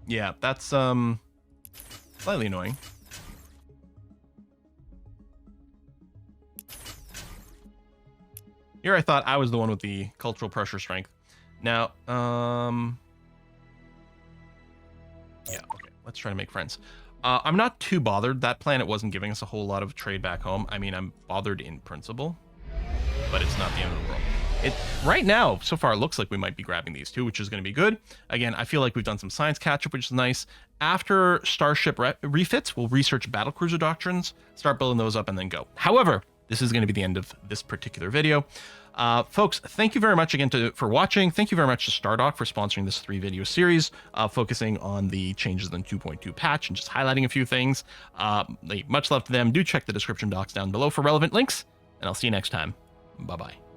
Speaker 1: Yeah, that's slightly annoying. Here I thought I was the one with the cultural pressure strength. Now, yeah, okay, let's try to make friends. I'm not too bothered. That planet wasn't giving us a whole lot of trade back home. I mean, I'm bothered in principle, but it's not the end of the world. Right now, so far, it looks like we might be grabbing these 2, which is going to be good. Again, I feel like we've done some science catch-up, which is nice. After Starship refits, we'll research battlecruiser doctrines, start building those up, and then go. However, this is going to be the end of this particular video. Folks, thank you very much again for watching. Thank you very much to Stardock for sponsoring this 3-video series, focusing on the changes in 2.2 patch and just highlighting a few things. Much love to them. Do check the description docs down below for relevant links, and I'll see you next time. Bye-bye.